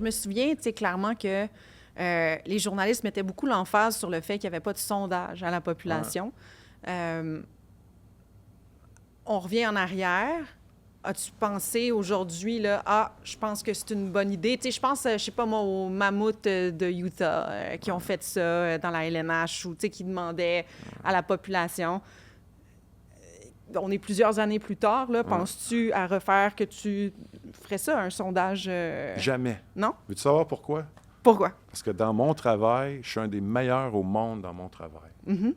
je me souviens, tu sais, clairement que les journalistes mettaient beaucoup l'emphase sur le fait qu'il n'y avait pas de sondage à la population. On revient en arrière. As-tu pensé aujourd'hui, là, je pense que c'est une bonne idée? Tu sais, je pense, je sais pas moi, aux mammouths de Utah qui ont fait ça dans la LNH ou, tu sais, qui demandaient à la population. On est plusieurs années plus tard, là. Penses-tu à refaire que tu ferais ça, un sondage? Jamais. Non? Veux-tu savoir pourquoi? Pourquoi? Parce que dans mon travail, je suis un des meilleurs au monde dans mon travail. Mm-hmm.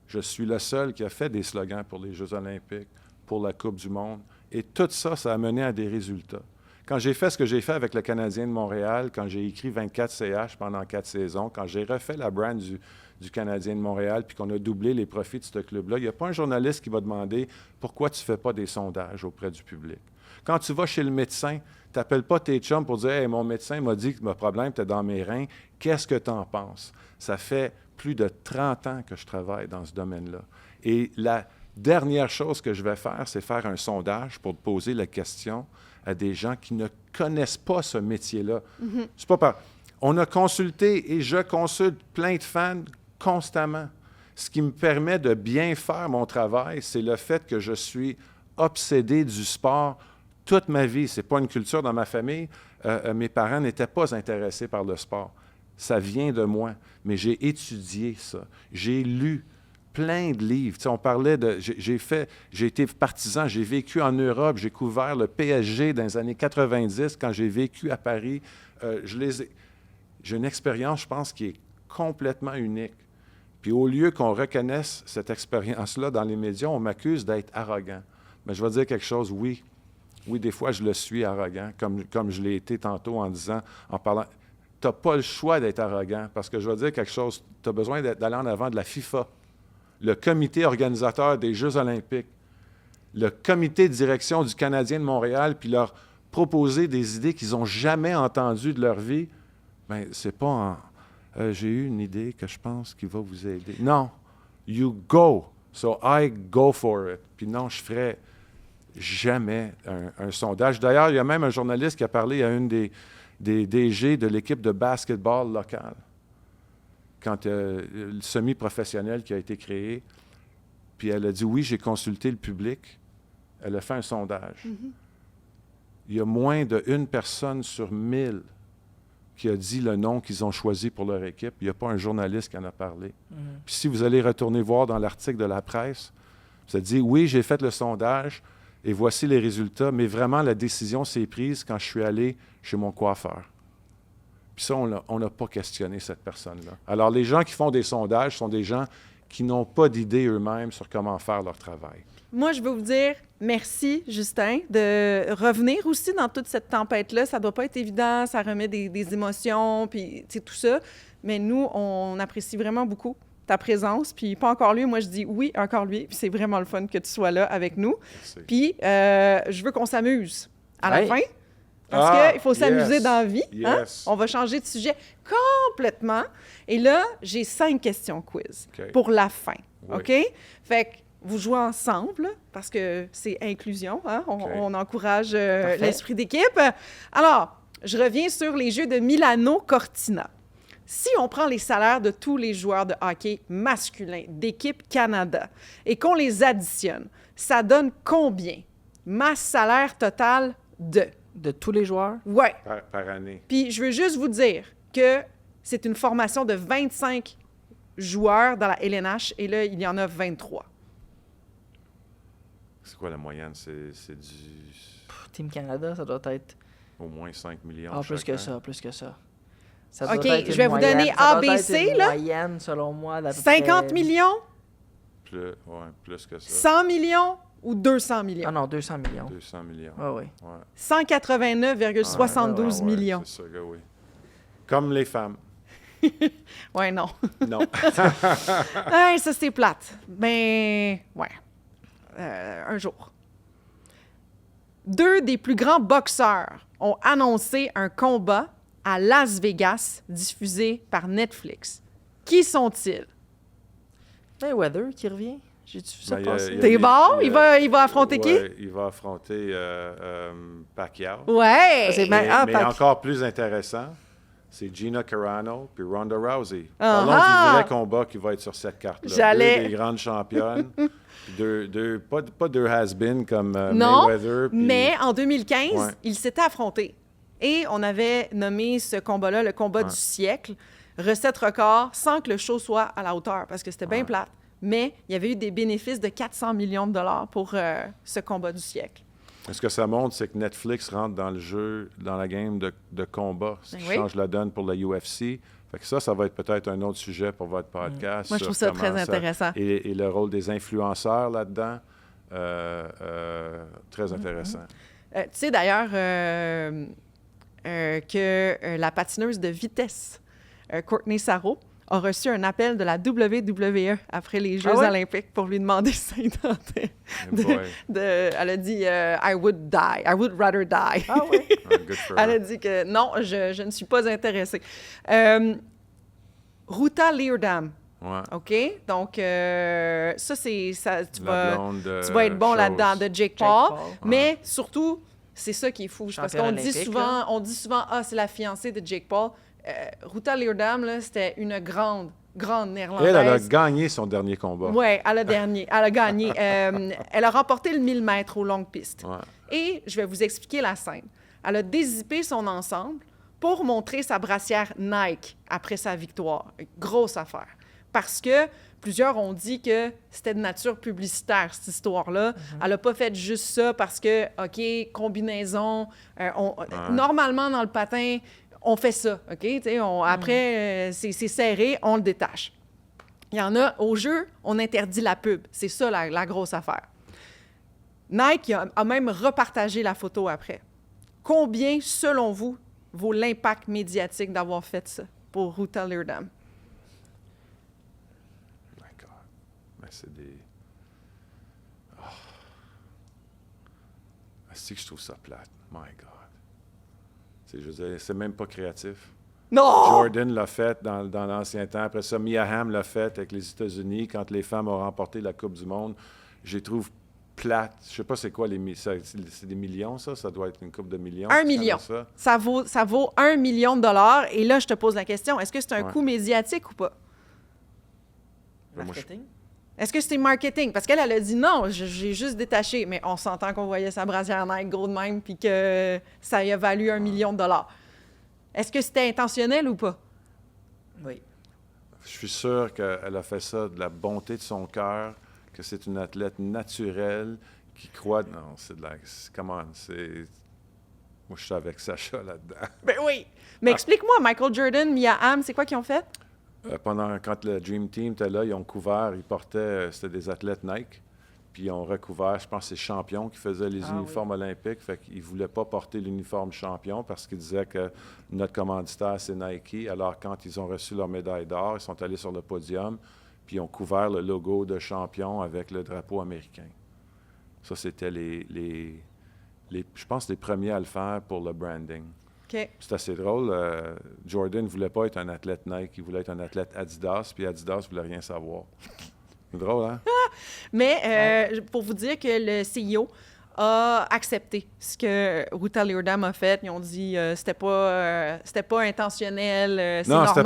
Je suis le seul qui a fait des slogans pour les Jeux olympiques, pour la Coupe du monde. Et tout ça, ça a mené à des résultats. Quand j'ai fait ce que j'ai fait avec le Canadien de Montréal, quand j'ai écrit 24 CH pendant 4 saisons, quand j'ai refait la brand du Canadien de Montréal, puis qu'on a doublé les profits de ce club-là, il n'y a pas un journaliste qui va demander pourquoi tu ne fais pas des sondages auprès du public. Quand tu vas chez le médecin, tu n'appelles pas tes chums pour dire « Hey, mon médecin m'a dit que mon problème était dans mes reins. Qu'est-ce que tu en penses? » Ça fait plus de 30 ans que je travaille dans ce domaine-là. Et la dernière chose que je vais faire, c'est faire un sondage pour poser la question à des gens qui ne connaissent pas ce métier-là. Mm-hmm. C'est pas par... On a consulté et je consulte plein de fans constamment. Ce qui me permet de bien faire mon travail, c'est le fait que je suis obsédé du sport toute ma vie. Ce n'est pas une culture dans ma famille. Mes parents n'étaient pas intéressés par le sport. Ça vient de moi. Mais j'ai étudié ça. J'ai lu plein de livres. Tu sais, on parlait de... J'ai été partisan, j'ai vécu en Europe, j'ai couvert le PSG dans les années 90. Quand j'ai vécu à Paris, j'ai une expérience, je pense, qui est complètement unique. Puis au lieu qu'on reconnaisse cette expérience-là dans les médias, on m'accuse d'être arrogant. Mais je vais dire quelque chose, oui, des fois, je le suis arrogant, comme je l'ai été tantôt en parlant... Tu n'as pas le choix d'être arrogant, parce que je vais dire quelque chose, tu as besoin d'aller en avant de la FIFA, le comité organisateur des Jeux olympiques, le comité de direction du Canadien de Montréal, puis leur proposer des idées qu'ils n'ont jamais entendues de leur vie, bien, c'est pas j'ai eu une idée que je pense qui va vous aider. Non, you go. So I go for it. Puis non, je ferai jamais un sondage. D'ailleurs, il y a même un journaliste qui a parlé à une des DG de l'équipe de basketball locale, quand le semi-professionnel qui a été créé, puis elle a dit, oui, j'ai consulté le public, elle a fait un sondage. Mm-hmm. Il y a moins d'1 personne sur 1000 qui a dit le nom qu'ils ont choisi pour leur équipe. Il n'y a pas un journaliste qui en a parlé. Mm-hmm. Puis si vous allez retourner voir dans l'article de la presse, ça dit, oui, j'ai fait le sondage et voici les résultats, mais vraiment, la décision s'est prise quand je suis allé chez mon coiffeur. Puis ça, on n'a pas questionné cette personne-là. Alors, les gens qui font des sondages sont des gens qui n'ont pas d'idée eux-mêmes sur comment faire leur travail. Moi, je veux vous dire merci, Justin, de revenir aussi dans toute cette tempête-là. Ça ne doit pas être évident, ça remet des émotions, puis tout ça. Mais nous, on apprécie vraiment beaucoup ta présence. Puis pas encore lui, moi, je dis oui, encore lui. Puis c'est vraiment le fun que tu sois là avec nous. Merci. Puis je veux qu'on s'amuse à la fin. Parce qu'il faut s'amuser dans la vie. Yes. Hein? On va changer de sujet complètement. Et là, j'ai 5 questions quiz pour la fin. Oui. OK? Fait que vous jouez ensemble parce que c'est inclusion. Hein? On encourage l'esprit d'équipe. Alors, je reviens sur les Jeux de Milano-Cortina. Si on prend les salaires de tous les joueurs de hockey masculins d'équipe Canada et qu'on les additionne, ça donne combien? Masse salaire totale de... De tous les joueurs? Oui. Par année. Puis je veux juste vous dire que c'est une formation de 25 joueurs dans la LNH et là, il y en a 23. C'est quoi la moyenne? C'est du... Team Canada, ça doit être... Au moins 5 millions plus que ça, plus que ça. OK, je vais vous donner ABC, là. Moyenne, selon moi, d'à peu 50 près... millions? Plus que ça. 100 millions? Ou 200 millions? Ah non, 200 millions. 200 millions. Ah oui. Ouais. 189,72 millions. C'est ça, oui. Comme les femmes. Ouais, non. Non. Hey, ça, c'est plate. Ben, ouais. Un jour. 2 des plus grands boxeurs ont annoncé un combat à Las Vegas diffusé par Netflix. Qui sont-ils? Mayweather qui revient. J'ai-tu vu ça Ben, il y a- passer? il y a T'es des- bon? il y a- Il va affronter Ouais, il va affronter Pacquiao. qui? Ouais! C'est Mais, bien- mais encore plus intéressant, c'est Gina Carano puis Ronda Rousey. Ah Parlons ah! du vrai combat qui va être sur cette carte-là. J'allais- Deux des grandes championnes. Puis pas deux has-been comme Non, Mayweather. puis- mais en 2015, Ouais. ils s'étaient affrontés. Et on avait nommé ce combat-là le combat du siècle. Recette record, sans que le show soit à la hauteur, parce que c'était bien Ouais. plate. Mais il y avait eu des bénéfices de 400 millions de dollars pour ce combat du siècle. Ce que ça montre, c'est que Netflix rentre dans le jeu, dans la game de combat, ce qui Ben oui. change la donne pour la UFC. Fait que ça va être peut-être un autre sujet pour votre podcast. Moi, je trouve sur ça très comment intéressant. Et le rôle des influenceurs là-dedans, très intéressant. Tu sais d'ailleurs que la patineuse de vitesse, Courtney Sarro, a reçu un appel de la WWE après les Jeux Ah ouais? olympiques pour lui demander si ça lui tentait Eh boy. elle a dit I would rather die. Ah ouais? Ah, good for Elle a her. dit que non, je ne suis pas intéressée. Ruta Leerdam, Ouais. OK? Donc, ça, c'est... Ça, tu La vas, blonde de tu vas être bon Chose. là-dedans, de Jake Paul. Paul. Ouais. Mais surtout, c'est ça qui est fou. Parce Championne qu'on dit olympique, souvent, là. on dit souvent, ah, c'est la fiancée de Jake Paul. Ruta Leerdam, là, c'était une grande néerlandaise. Elle a gagné son dernier combat. Oui, elle a gagné. Elle a remporté le 1000 mètres aux longues pistes. Ouais. Et je vais vous expliquer la scène. Elle a dézippé son ensemble pour montrer sa brassière Nike après sa victoire. Grosse affaire. Parce que plusieurs ont dit que c'était de nature publicitaire, cette histoire-là. Elle n'a pas fait juste ça parce que, OK, combinaison. Normalement, dans le patin, on fait ça, OK? Tu sais, après, c'est serré, on le détache. Il y en a, au jeu, on interdit la pub. C'est ça, la grosse affaire. Nike a même repartagé la photo après. Combien, selon vous, vaut l'impact médiatique d'avoir fait ça pour Ruta Leerdam? My God. Mais c'est des... C'est que je trouve ça plate. My God. Je veux dire, c'est même pas créatif. Non! Jordan l'a fait dans l'ancien temps. Après ça, Mia Hamm l'a fait avec les États-Unis quand les femmes ont remporté la Coupe du Monde. Je les trouve plates. Je sais pas c'est quoi c'est des millions, ça? Ça doit être une coupe de millions. 1 tu million. connais ça? Ça vaut 1 million de dollars. Et là, je te pose la question, est-ce que c'est un Ouais. coût médiatique ou pas? Moi, je- Marketing? Est-ce que c'était marketing? Parce qu'elle a dit non, j'ai juste détaché. Mais on s'entend qu'on voyait sa brassière Nike gros de même puis que ça y a valu 1 million de dollars. Est-ce que c'était intentionnel ou pas? Oui. Je suis sûr qu'elle a fait ça de la bonté de son cœur, que c'est une athlète naturelle qui croit... Non, c'est de la... Comment? C'est... Moi, je suis avec Sacha là-dedans. Ben oui! Mais explique-moi, Michael Jordan, Mia Hamm, c'est quoi qu'ils ont fait? Quand le Dream Team était là, ils ont couvert, ils portaient... C'était des athlètes Nike, puis ils ont recouvert, je pense que c'est Champion qui faisait les uniformes olympiques, fait qu'ils ne voulaient pas porter l'uniforme Champion parce qu'ils disaient que notre commanditaire, c'est Nike. Alors, quand ils ont reçu leur médaille d'or, ils sont allés sur le podium, puis ils ont couvert le logo de Champion avec le drapeau américain. Ça, c'était je pense, les premiers à le faire pour le branding. OK. C'est assez drôle. Jordan ne voulait pas être un athlète Nike, il voulait être un athlète Adidas, puis Adidas ne voulait rien savoir. C'est drôle, hein? Mais pour vous dire que le CEO a accepté ce que Ruta Leerdam a fait. Ils ont dit c'était pas intentionnel, c'est Non, normal. c'était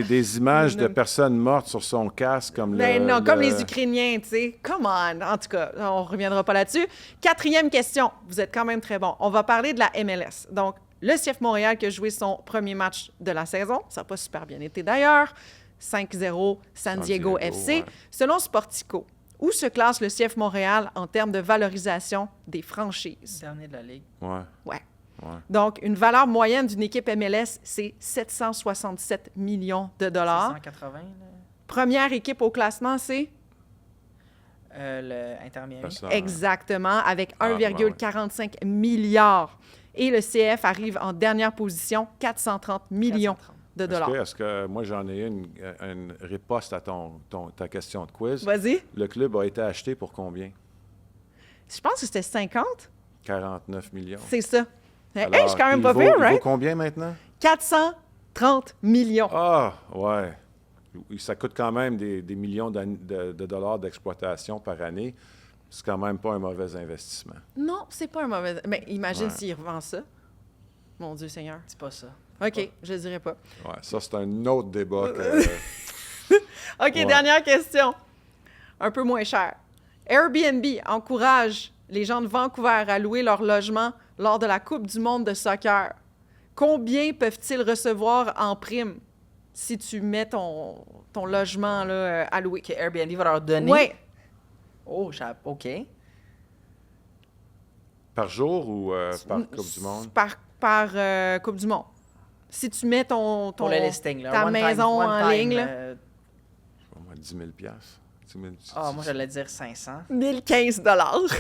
pas des images de Non. personnes mortes sur son casque comme Ben non, comme le- les Ukrainiens, tu sais. Come on! En tout cas, on reviendra pas là-dessus. 4e question. Vous êtes quand même très bon. On va parler de la MLS. Donc, le CF Montréal qui a joué son premier match de la saison. Ça n'a pas super bien été d'ailleurs. 5-0 San Diego FC. ouais. Selon Sportico, où se classe le CF Montréal en termes de valorisation des franchises? Dernier de la Ligue. Ouais, Ouais. ouais. Donc, une valeur moyenne d'une équipe MLS, c'est 767 millions de dollars. 180, là. Première équipe au classement, c'est? Le Inter Miami. Personne. Exactement, avec Ah, 1,45 milliard. Et le CF arrive en dernière position, 430 millions 430. de dollars. Est-ce que moi, j'en ai une riposte à ta question de quiz? Vas-y. Le club a été acheté pour combien? Je pense que c'était 50. 49 millions. C'est ça. Hey, Alors, je suis quand même il pas vaut- pire, il vaut right? combien maintenant? 430 millions. Ah, ouais. Ça coûte quand même des millions de dollars d'exploitation par année. C'est quand même pas un mauvais investissement. Non, c'est pas un mauvais... Mais imagine Ouais. s'il revend ça. Mon Dieu Seigneur. C'est pas ça. OK, je ne dirais pas. Ouais, ça, c'est un autre débat. OK, Ouais. dernière question. Un peu moins cher. Airbnb encourage les gens de Vancouver à louer leur logement lors de la Coupe du monde de soccer. Combien peuvent-ils recevoir en prime si tu mets ton logement là, à louer? Que Airbnb va leur donner. Oui, Oh, OK. Par jour ou par Coupe du monde? par Coupe du monde. Si tu mets ton Pour le listing, là. ta One time- maison one en time, ligne, là. Au moins 10 000 piastres. 10 000, Ah, moi, j'allais dire 500. 1015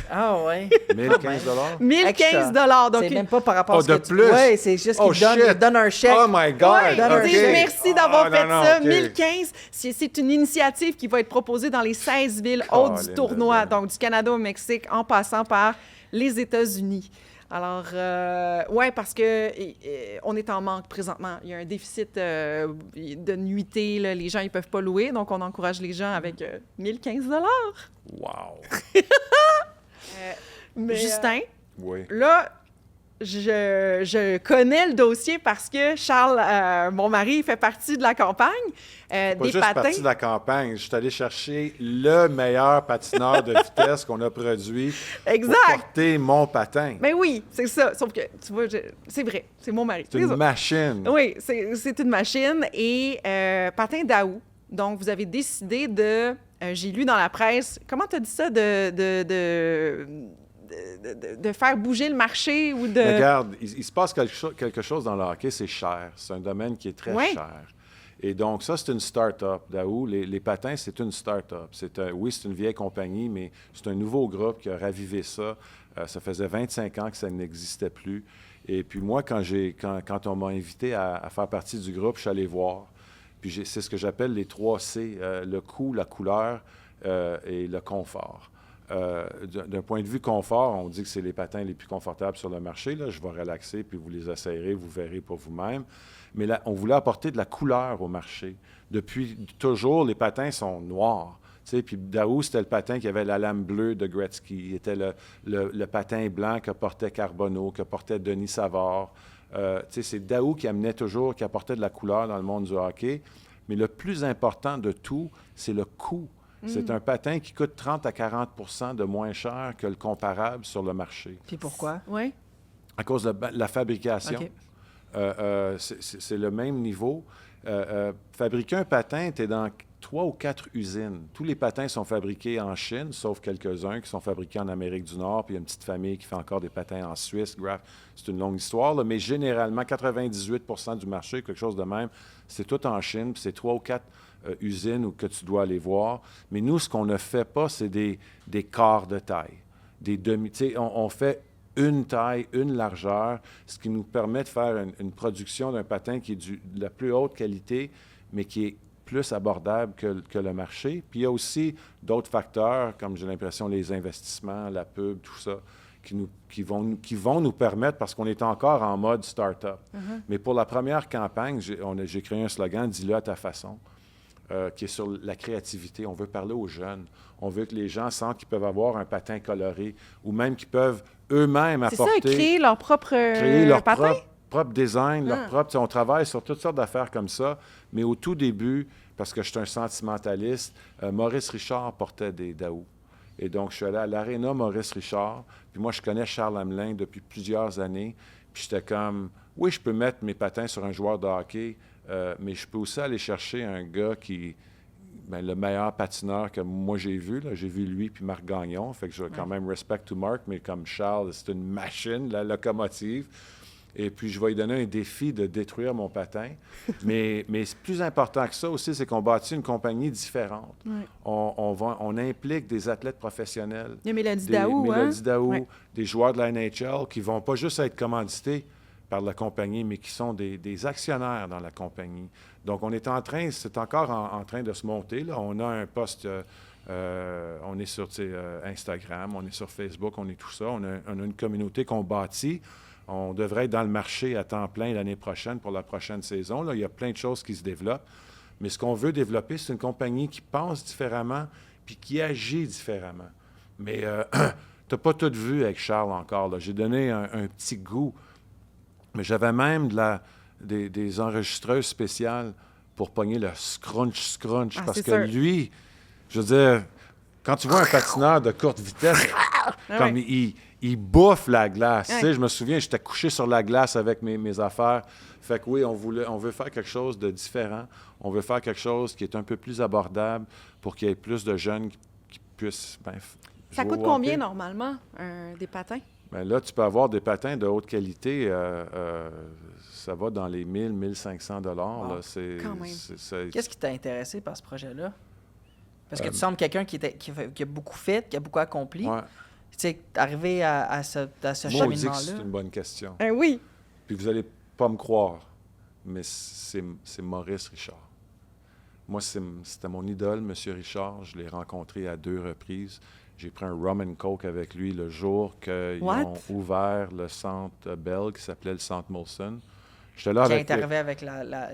Ah, ouais. 1015 dollars? 1015 donc C'est même pas par rapport Oh, à ce de que tu... plus? Ouais, c'est juste Oh, qu'ils donnent, shit! ils donnent un chèque. Oh my God! Ouais, Donne un dis chèque. merci d'avoir Ah, fait non, ça. OK. 1015, c'est une initiative qui va être proposée dans les 16 villes hautes du Colin tournoi, de Dieu. donc du Canada au Mexique, en passant par les États-Unis. Alors, ouais, parce que on est en manque présentement. Il y a un déficit de nuitées. Là. Les gens, ils peuvent pas louer, donc on encourage les gens avec 1015 $. Wow! Justin, Oui. là, je connais le dossier parce que Charles, mon mari, fait partie de la campagne Pas des juste patins. partie de la campagne. Je suis allé chercher le meilleur patineur de vitesse qu'on a produit pour Exact. porter mon patin. Mais oui, c'est ça. Sauf que, tu vois, c'est vrai, c'est mon mari. C'est une machine. Oui, c'est une machine. Et patin Daou. Donc, vous avez décidé de... j'ai lu dans la presse... Comment tu as dit ça? De faire bouger le marché ou de... Regarde, il se passe quelque chose dans le hockey, c'est cher. C'est un domaine qui est très Ouais. cher. Et donc, ça, c'est une start-up. Daou, les patins, c'est une start-up. Oui, c'est une vieille compagnie, mais c'est un nouveau groupe qui a ravivé ça. Ça faisait 25 ans que ça n'existait plus. Et puis moi, quand on m'a invité à faire partie du groupe, je suis allé voir. Puis c'est ce que j'appelle les 3 C, le coût, la couleur et le confort. D'un point de vue confort, on dit que c'est les patins les plus confortables sur le marché. Là. Je vais relaxer, puis vous les essayerez, vous verrez pour vous-même. Mais là, on voulait apporter de la couleur au marché. Depuis toujours, les patins sont noirs. Puis Daou, c'était le patin qui avait la lame bleue de Gretzky. Il était le patin blanc que portait Carbonneau, que portait Denis Savard. C'est Daou qui amenait toujours, qui apportait de la couleur dans le monde du hockey. Mais le plus important de tout, c'est le coût. C'est un patin qui coûte 30 à 40 de moins cher que le comparable sur le marché. Puis pourquoi? Oui. À cause de la fabrication. OK. C'est le même niveau. Fabriquer un patin, tu es dans 3 ou 4 usines. Tous les patins sont fabriqués en Chine, sauf quelques-uns qui sont fabriqués en Amérique du Nord, puis il y a une petite famille qui fait encore des patins en Suisse. C'est une longue histoire, là, mais généralement, 98 du marché, quelque chose de même, c'est tout en Chine, puis c'est 3 ou 4 usines où que tu dois aller voir. Mais nous, ce qu'on ne fait pas, c'est des quarts de taille, des demi... On fait une taille, une largeur, ce qui nous permet de faire une production d'un patin qui est de la plus haute qualité, mais qui est plus abordable que le marché. Puis il y a aussi d'autres facteurs, comme j'ai l'impression les investissements, la pub, tout ça, qui vont nous permettre, parce qu'on est encore en mode start-up. Mais pour la première campagne, j'ai créé un slogan « Dis-le à ta façon », qui est sur la créativité. On veut parler aux jeunes. On veut que les gens sentent qu'ils peuvent avoir un patin coloré ou même qu'ils peuvent eux-mêmes C'est ça, apporter... créer leur propre créer leur patin? propre design, leur propre... On travaille sur toutes sortes d'affaires comme ça, mais au tout début, parce que je suis un sentimentaliste, Maurice Richard portait des Daou. Et donc, je suis allé à l'Aréna Maurice Richard, puis moi, je connais Charles Hamelin depuis plusieurs années, puis j'étais comme, oui, je peux mettre mes patins sur un joueur de hockey, mais je peux aussi aller chercher un gars qui... Bien, le meilleur patineur que moi j'ai vu, là, j'ai vu lui puis Marc Gagnon, fait que j'ai quand même respect to Marc, mais comme Charles, c'est une machine, la locomotive. Et puis, je vais lui donner un défi de détruire mon patin. mais plus important que ça aussi, c'est qu'on bâtit une compagnie différente. Ouais. On implique des athlètes professionnels, Il y a Mélodie des Daou, Mélodie Daou, Ouais. des joueurs de la NHL qui ne vont pas juste être commandités par la compagnie, mais qui sont des actionnaires dans la compagnie. Donc, c'est encore en train de se monter. Là. On a un poste, on est sur Instagram, on est sur Facebook, on est tout ça. On a une communauté qu'on bâtit. On devrait être dans le marché à temps plein l'année prochaine pour la prochaine saison. Là, il y a plein de choses qui se développent. Mais ce qu'on veut développer, c'est une compagnie qui pense différemment puis qui agit différemment. Mais tu n'as pas tout vu avec Charles encore, là. J'ai donné un petit goût, mais j'avais même des enregistreuses spéciales pour pogner le scrunch, parce que sûr. lui, je veux dire, quand tu vois un patineur de courte vitesse, comme ouais. il bouffe la glace. Ouais. Tu sais, je me souviens, j'étais couché sur la glace avec mes affaires. Fait que oui, on veut faire quelque chose de différent. On veut faire quelque chose qui est un peu plus abordable pour qu'il y ait plus de jeunes qui puissent Ça jouer coûte au combien hockey. normalement, des patins? Bien, là, tu peux avoir des patins de haute qualité. Ça va dans les 1000, 1500 dollars. Wow. Quand même. Qu'est-ce qui t'a intéressé par ce projet-là? Parce que tu sembles quelqu'un qui a beaucoup fait, qui a beaucoup accompli. Ouais. Tu sais, arrivé à ce Maudit que c'est cheminement-là. une bonne question. Oui. Puis vous n'allez pas me croire, mais c'est Maurice Richard. Moi, c'était mon idole, M. Richard. Je l'ai rencontré à 2 reprises. J'ai pris un rum and coke avec lui le jour qu'ils What? ont ouvert le centre Bell, qui s'appelait le centre Molson. J'étais là Qui avec... est arrivé avec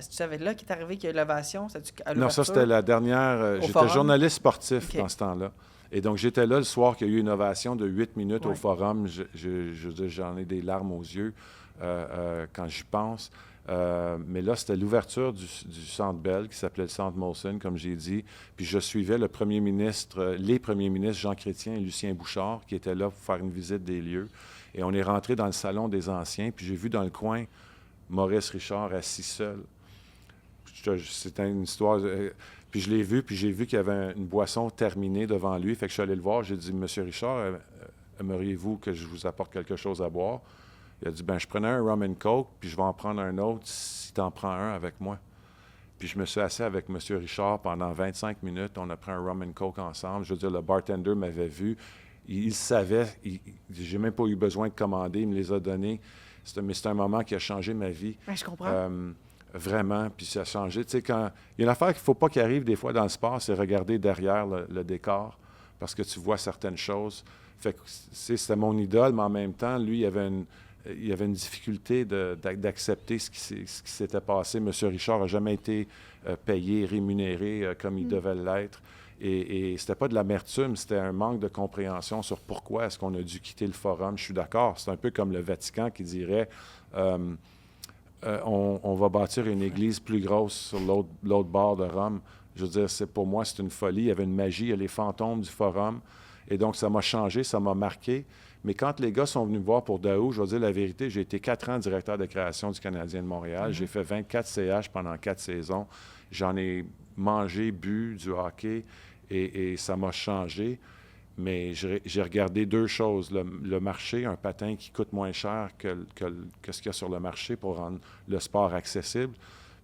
c'est-tu avec là qui est arrivé qu'il y a eu l'ovation? Non, ça, c'était la dernière... J'étais forum? journaliste sportif OK. dans ce temps-là. Et donc, j'étais là le soir qu'il y a eu une ovation de 8 minutes au Ouais. forum. J'en ai des larmes aux yeux quand j'y pense. Mais là, c'était l'ouverture du Centre Bell, qui s'appelait le Centre Molson, comme j'ai dit. Puis je suivais les premiers ministres, Jean Chrétien et Lucien Bouchard, qui étaient là pour faire une visite des lieux. Et on est rentré dans le salon des anciens, puis j'ai vu dans le coin Maurice Richard assis seul. C'était une histoire... puis je l'ai vu, puis j'ai vu qu'il y avait une boisson terminée devant lui. Fait que je suis allé le voir, j'ai dit « Monsieur Richard, aimeriez-vous que je vous apporte quelque chose à boire? » Il a dit « Ben, je prenais un rum and coke, puis je vais en prendre un autre si tu en prends un avec moi. » Puis je me suis assis avec M. Richard pendant 25 minutes. On a pris un rum and coke ensemble. Je veux dire, le bartender m'avait vu. Il savait. J'ai même pas eu besoin de commander. Il me les a donnés. Mais c'est un moment qui a changé ma vie. Ouais, je comprends. Vraiment. Puis ça a changé. Tu sais, il y a une affaire qu'il ne faut pas qu'il arrive des fois dans le sport, c'est regarder derrière le décor parce que tu vois certaines choses. Fait que c'était mon idole, mais en même temps, lui, il y avait une difficulté d'accepter ce qui s'était passé. M. Richard n'a jamais été payé, rémunéré comme il devait l'être. Et c'était pas de l'amertume, c'était un manque de compréhension sur pourquoi est-ce qu'on a dû quitter le forum. Je suis d'accord. C'est un peu comme le Vatican qui dirait on va bâtir une église plus grosse sur l'autre bord de Rome. Je veux dire, pour moi, c'est une folie. Il y avait une magie, il y a les fantômes du forum. Et donc, ça m'a changé, ça m'a marqué. Mais quand les gars sont venus me voir pour Daou, je vais dire la vérité, j'ai été 4 ans directeur de création du Canadien de Montréal. J'ai fait 24 CH pendant 4 saisons. J'en ai mangé, bu du hockey et ça m'a changé. Mais j'ai regardé 2 choses. Le marché, un patin qui coûte moins cher que ce qu'il y a sur le marché pour rendre le sport accessible,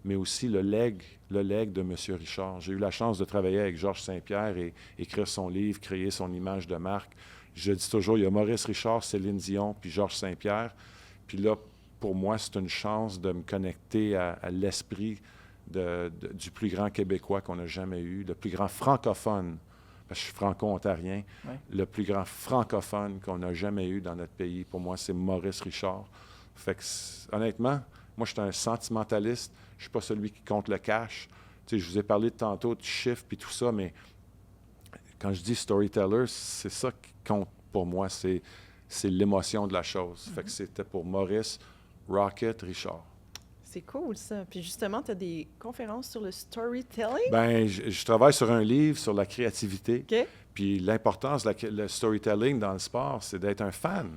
mais aussi le legs de M. Richard. J'ai eu la chance de travailler avec Georges Saint-Pierre et écrire son livre, créer son image de marque. Je dis toujours, il y a Maurice Richard, Céline Dion, puis Georges Saint-Pierre. Puis là, pour moi, c'est une chance de me connecter à l'esprit du plus grand Québécois qu'on a jamais eu, le plus grand francophone, parce que je suis franco-ontarien, le plus grand francophone qu'on a jamais eu dans notre pays. Pour moi, c'est Maurice Richard. Fait que, honnêtement, moi, je suis un sentimentaliste. Je ne suis pas celui qui compte le cash. Tu sais, je vous ai parlé de tantôt de chiffres et tout ça, mais quand je dis storyteller, c'est ça qui compte pour moi. C'est l'émotion de la chose. Fait que c'était pour Maurice, Rocket, Richard. C'est cool, ça. Puis justement, tu as des conférences sur le storytelling. Bien, je travaille sur un livre sur la créativité. OK. Puis l'importance, le storytelling dans le sport, c'est d'être un fan.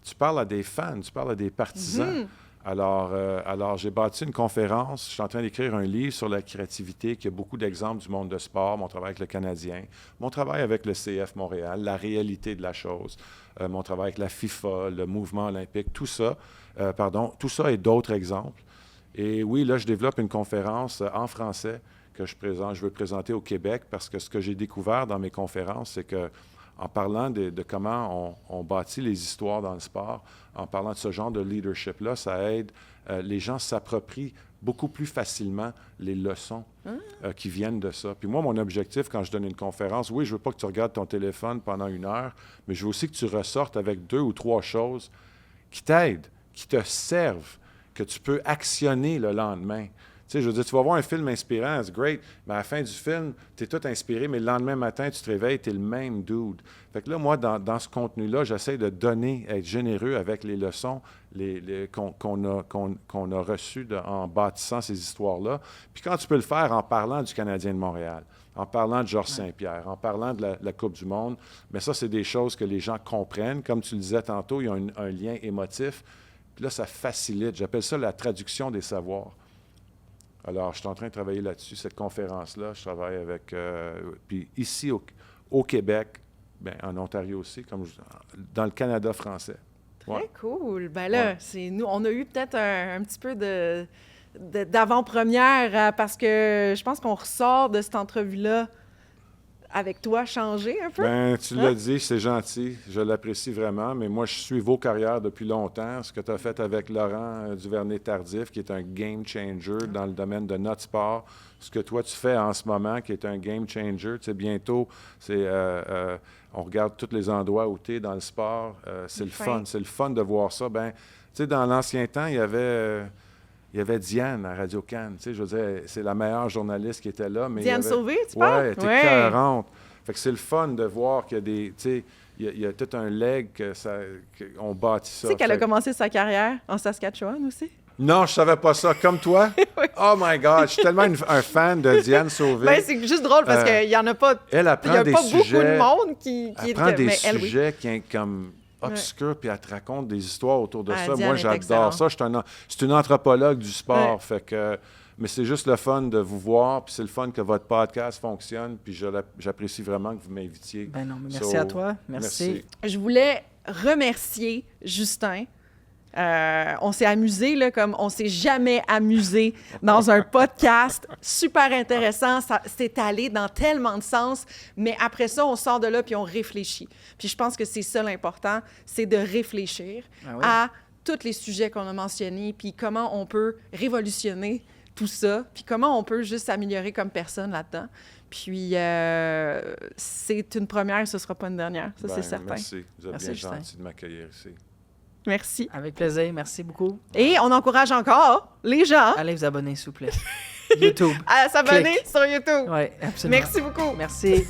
Tu parles à des fans, tu parles à des partisans. Alors, j'ai bâti une conférence. Je suis en train d'écrire un livre sur la créativité qui a beaucoup d'exemples du monde de sport, mon travail avec le Canadien, mon travail avec le CF Montréal, la réalité de la chose, mon travail avec la FIFA, le mouvement olympique, tout ça et d'autres exemples. Et oui, là, je développe une conférence en français que je veux présenter au Québec parce que ce que j'ai découvert dans mes conférences, c'est que en parlant de comment on bâtit les histoires dans le sport, en parlant de ce genre de leadership-là, ça aide. Les gens s'approprient beaucoup plus facilement les leçons qui viennent de ça. Puis moi, mon objectif, quand je donne une conférence, oui, je veux pas que tu regardes ton téléphone pendant 1 heure, mais je veux aussi que tu ressortes avec 2 ou 3 choses qui t'aident, qui te servent, que tu peux actionner le lendemain. sais, je veux dire, tu vas voir un film inspirant, c'est great, mais à la fin du film, tu es tout inspiré, mais le lendemain matin, tu te réveilles, tu es le même dude. Fait que là, moi, dans ce contenu-là, j'essaie de donner, être généreux avec les leçons qu'on a reçues en bâtissant ces histoires-là. Puis quand tu peux le faire en parlant du Canadien de Montréal, en parlant de Georges Saint-Pierre, en parlant de la Coupe du Monde, mais ça, c'est des choses que les gens comprennent. Comme tu le disais tantôt, il y a un lien émotif. Puis là, ça facilite. J'appelle ça la traduction des savoirs. Alors, je suis en train de travailler là-dessus, cette conférence-là. Je travaille avec... puis ici, au Québec, bien, en Ontario aussi, dans le Canada français. Très cool. Ben là, nous, on a eu peut-être un petit peu d'avant-première parce que je pense qu'on ressort de cette entrevue-là avec toi changé un peu. Bien, tu l'as dit, c'est gentil. Je l'apprécie vraiment, mais moi, je suis vos carrières depuis longtemps. Ce que tu as fait avec Laurent Duvernay-Tardif, qui est un game changer dans le domaine de notre sport. Ce que toi, tu fais en ce moment, qui est un game changer. Tu sais, bientôt, on regarde tous les endroits où tu es dans le sport. C'est le fun. C'est le fun de voir ça. Bien, tu sais, dans l'ancien temps, il y avait Diane à Radio-Can. Tu sais, je veux dire, c'est la meilleure journaliste qui était là. Mais Diane Sauvé, tu parles? Oui, elle était écœurante. Fait que c'est le fun de voir qu'il y a des... Tu sais, il y a tout un leg qu'on bâtit ça. Tu sais qu'elle a commencé sa carrière en Saskatchewan aussi? Non, je savais pas ça. Comme toi? Oui. Oh my God! Je suis tellement un fan de Diane Sauvé. Ben, c'est juste drôle parce qu'il n'y en a pas... Elle apprend Il n'y a des pas sujets... beaucoup de monde qui... Elle prend des mais sujets qui sont comme... obscur, puis elle te raconte des histoires autour de ça. Diane Moi, j'adore ça. C'est une anthropologue du sport. Ouais. Fait que, mais c'est juste le fun de vous voir, puis c'est le fun que votre podcast fonctionne, puis j'apprécie vraiment que vous m'invitiez. Ben non, mais merci à toi. Merci. Je voulais remercier Justin. On s'est amusé, là, comme on s'est jamais amusé dans un podcast super intéressant. Ça s'est allé dans tellement de sens, mais après ça, on sort de là puis on réfléchit. Puis je pense que c'est ça l'important, c'est de réfléchir à tous les sujets qu'on a mentionnés, puis comment on peut révolutionner tout ça, puis comment on peut juste s'améliorer comme personne là-dedans. Puis c'est une première, ce ne sera pas une dernière, ça c'est certain. Merci, vous êtes bien gentil de m'accueillir ici. Merci. Avec plaisir, merci beaucoup. Et on encourage encore les gens. Allez vous abonner, s'il vous plaît. YouTube. À s'abonner sur YouTube. Oui, absolument. Merci beaucoup. Merci.